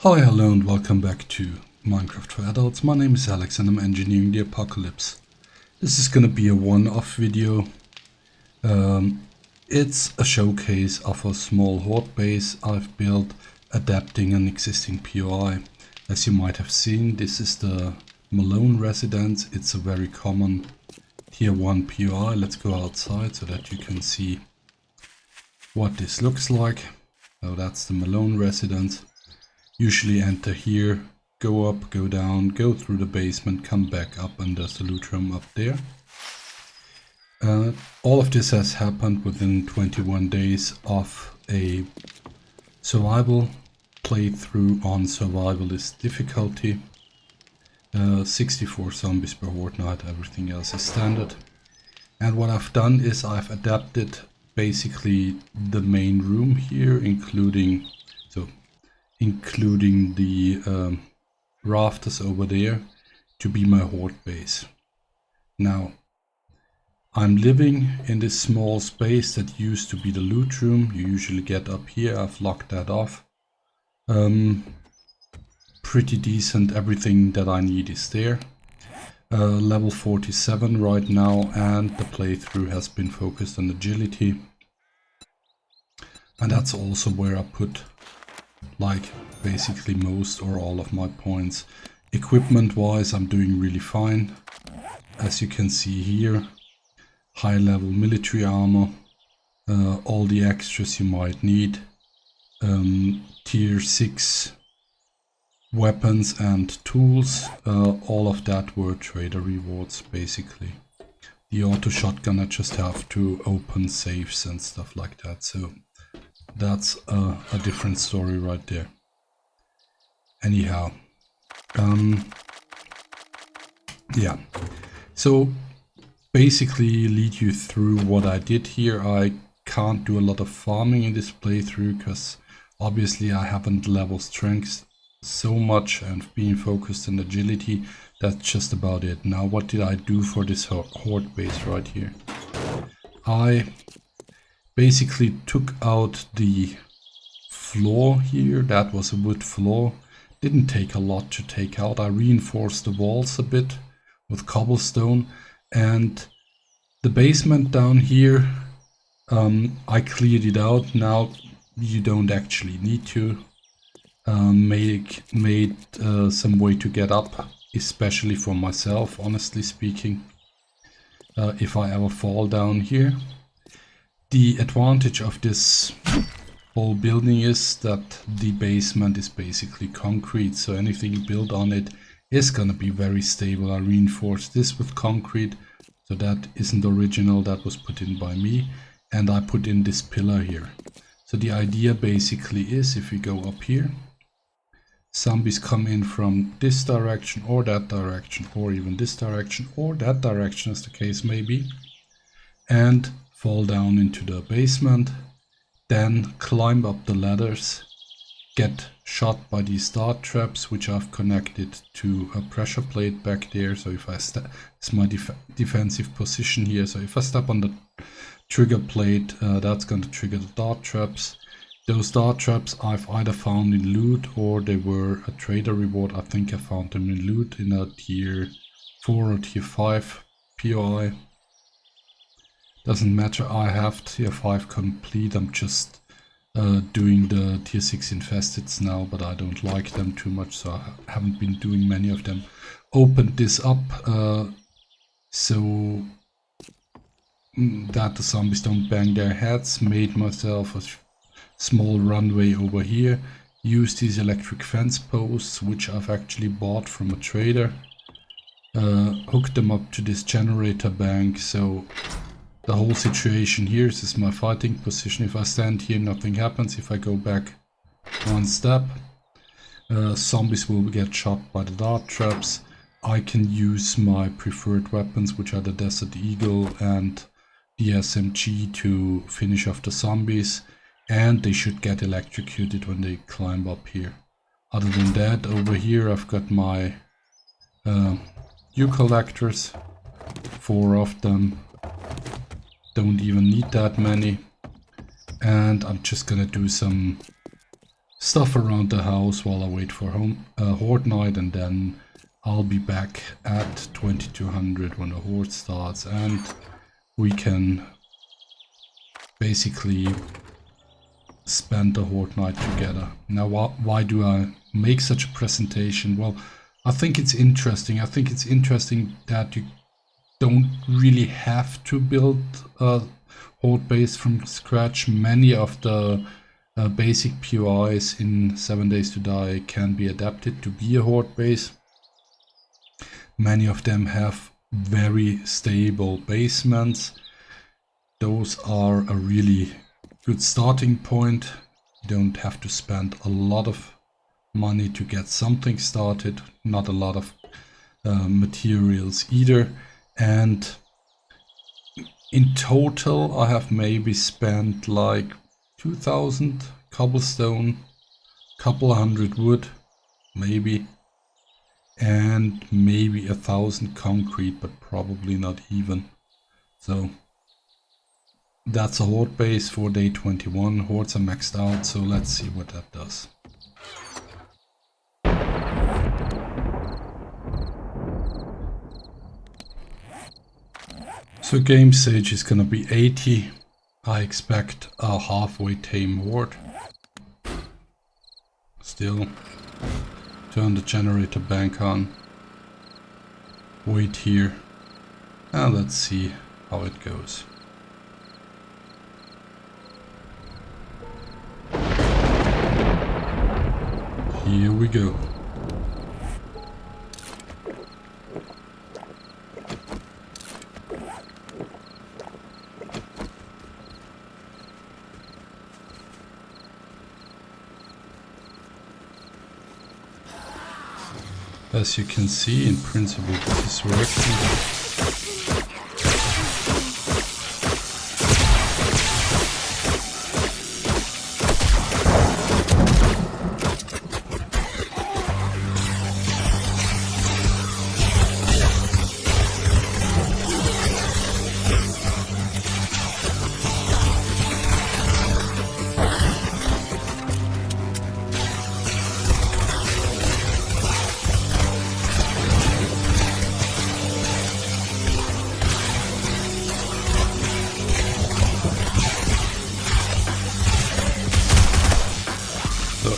Hi, hello and welcome back to Minecraft for Adults. My name is Alex and I'm engineering the apocalypse. This is gonna be a one-off video. It's a showcase of a small horde base I've built adapting an existing POI. As you might have seen, this is the Malone residence. It's a very common tier 1 POI. Let's go outside so that you can see what this looks like. So that's the Malone residence. Usually enter here, go up, go down, go through the basement, come back up, and there's the loot room up there. All of this has happened within 21 days of a survival playthrough on survivalist difficulty. 64 zombies per horde night, everything else is standard. And what I've done is I've adapted basically the main room here, including the rafters over there, to be my horde base. Now, I'm living in this small space that used to be the loot room. You usually get up here. I've locked that off. Pretty decent. Everything that I need is there. Level 47 right now, and the playthrough has been focused on agility. And that's also where I put like basically most or all of my points. Equipment wise, I'm doing really fine. As you can see here, high level military armor, all the extras you might need, tier 6 weapons and tools, all of that were trader rewards basically. The auto shotgun, I just have to open safes and stuff like that, so that's a different story right there. Anyhow, yeah, so basically lead you through what I did here. I can't do a lot of farming in this playthrough because obviously I haven't leveled strength so much and being focused on agility. That's just about it. Now, what did I do for this horde base right here? I basically took out the floor here. That was a wood floor. Didn't take a lot to take out. I reinforced the walls a bit with cobblestone, and the basement down here, I cleared it out. Now you don't actually need to. Made some way to get up, especially for myself, honestly speaking, if I ever fall down here. The advantage of this whole building is that the basement is basically concrete, so anything you build on it is gonna be very stable. I reinforced this with concrete, so that isn't original, that was put in by me, and I put in this pillar here. So the idea basically is, if we go up here, zombies come in from this direction or that direction, or even this direction or that direction as the case may be, and fall down into the basement, then climb up the ladders, get shot by these dart traps, which I've connected to a pressure plate back there. So if I it's my defensive position here, so if I step on the trigger plate, that's going to trigger the dart traps. Those dart traps I've either found in loot or they were a trader reward. I think I found them in loot in a tier 4 or tier 5 POI. Doesn't matter, I have tier 5 complete. I'm just doing the tier 6 infesteds now, but I don't like them too much, so I haven't been doing many of them. Opened this up so that the zombies don't bang their heads. Made myself a small runway over here. Used these electric fence posts, which I've actually bought from a trader. Hooked them up to this generator bank, so the whole situation here is my fighting position. If I stand here, nothing happens. If I go back one step, zombies will get shot by the dart traps. I can use my preferred weapons, which are the Desert Eagle and the SMG, to finish off the zombies, and they should get electrocuted when they climb up here. Other than that, over here I've got my collectors, 4 of them. Don't even need that many, and I'm just gonna do some stuff around the house while I wait for Horde night, and then I'll be back at 2200 when the Horde starts, and we can basically spend the Horde night together. Now, why do I make such a presentation? Well, I think it's interesting. I think it's interesting that you don't really have to build a Horde base from scratch. Many of the basic POIs in 7 Days to Die can be adapted to be a Horde base. Many of them have very stable basements. Those are a really good starting point. You don't have to spend a lot of money to get something started, not a lot of materials either. And in total I have maybe spent like 2000 cobblestone, couple hundred wood maybe, and maybe 1000 concrete, but probably not even. So that's a Horde base for day 21. Hordes are maxed out, so let's see what that does. So game stage is gonna be 80. I expect a halfway tame Horde. Still, turn the generator bank on. Wait here. And let's see how it goes. Here we go. As you can see, in principle this is working.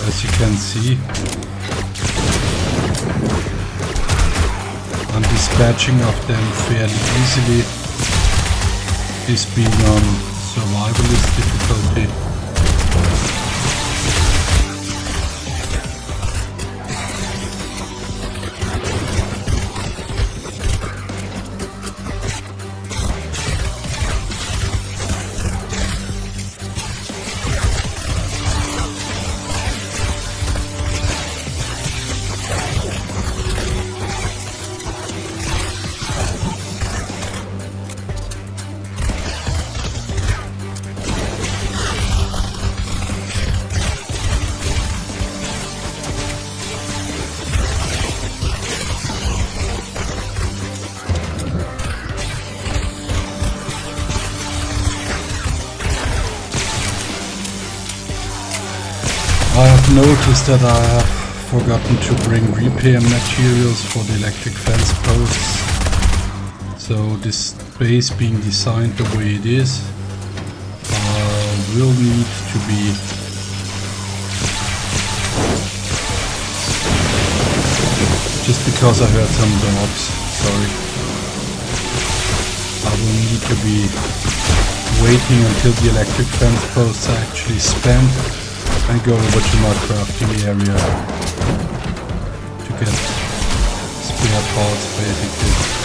As you can see, I'm dispatching of them fairly easily, this being on survivalist difficulty. I have noticed that I have forgotten to bring repair materials for the electric fence posts. So this base being designed the way it is will need to be just because I heard some dogs, sorry. I will need to be waiting until the electric fence posts are actually spent and go over to my crafting area to get spare parts basically.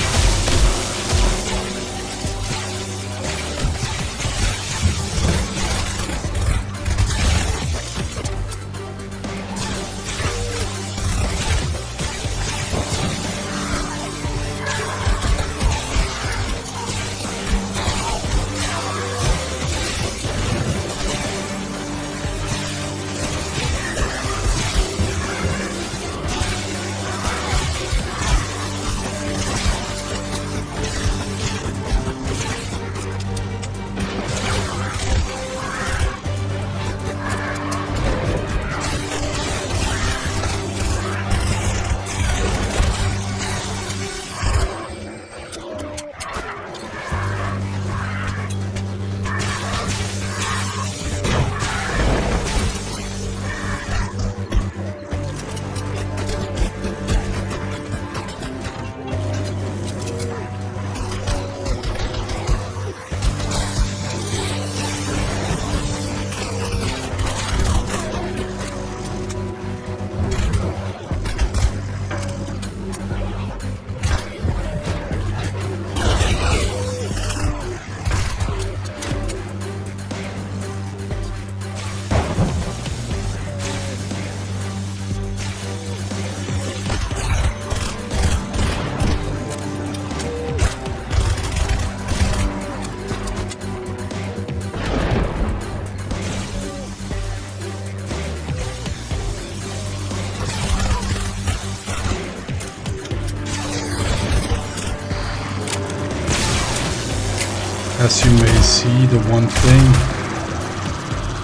as you may see, the one thing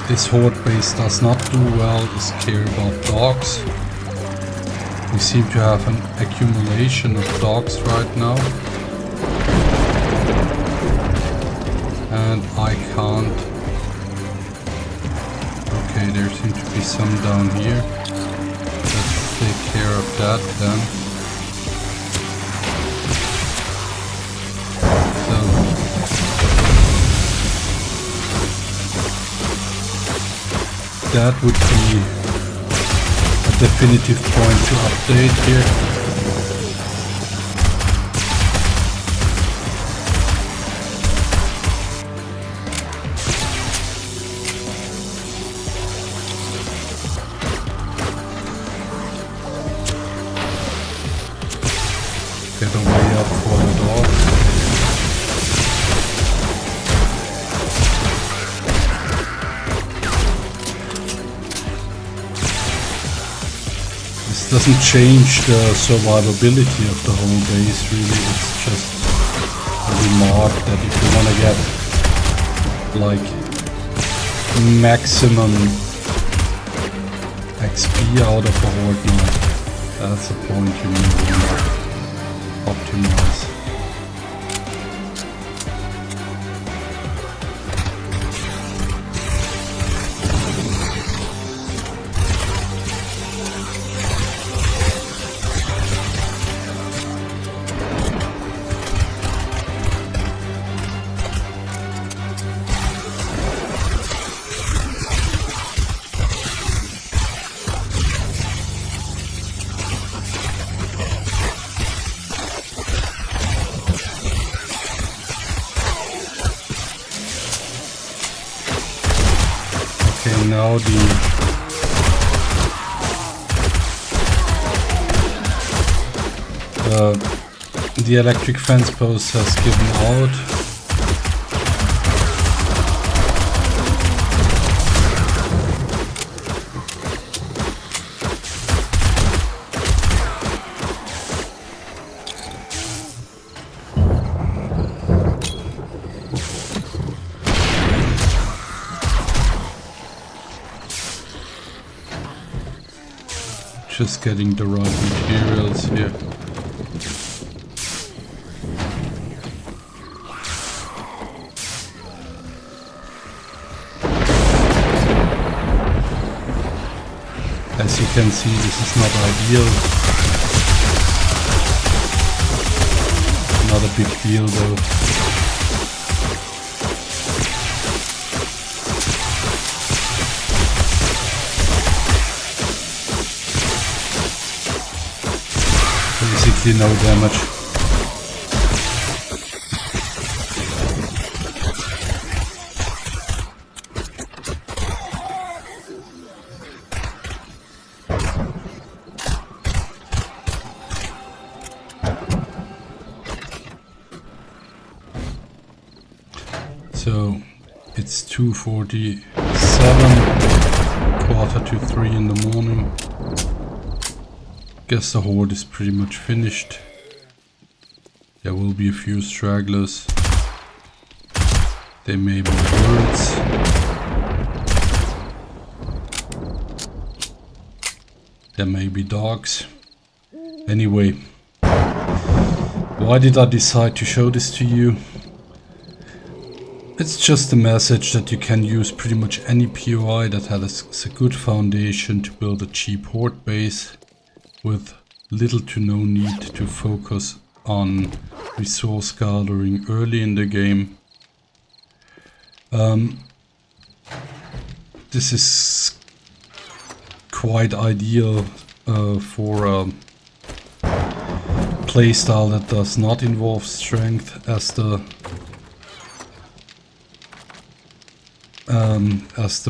this Horde base does not do well is care about dogs. We seem to have an accumulation of dogs right now. And I can't... Okay, there seem to be some down here. Let's take care of that then. That would be a definitive point to update here. Get a way up for the dogs. Doesn't change the survivability of the whole base really, it's just a remark that if you want to get like maximum XP out of a Horde now, that's the point you need to optimize. Okay, now the electric fence post has given out. Just getting the right materials here. As you can see, this is not ideal. Not a big deal though. Basically no damage. So it's 2:47, 2:45 in the morning. Guess the Horde is pretty much finished. There will be a few stragglers. They may be birds. There may be dogs. Anyway, why did I decide to show this to you? It's just a message that you can use pretty much any POI that has a good foundation to build a cheap Horde base with little to no need to focus on resource gathering early in the game. This is quite ideal for a playstyle that does not involve strength as the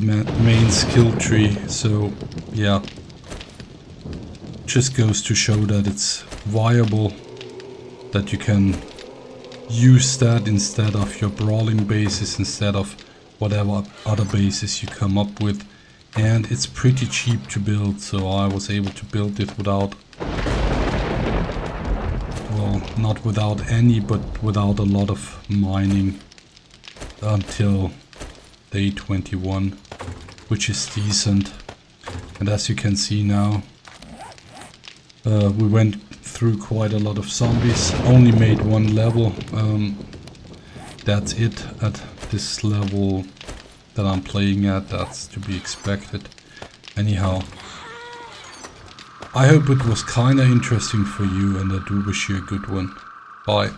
main skill tree. So yeah, just goes to show that it's viable, that you can use that instead of your brawling bases, instead of whatever other bases you come up with. And it's pretty cheap to build, so I was able to build it without, well, not without any, but without a lot of mining. until day 21, which is decent. And as you can see now, we went through quite a lot of zombies, only made one level. That's it at this level that I'm playing at, that's to be expected. Anyhow, I hope it was kinda interesting for you, and I do wish you a good one. Bye.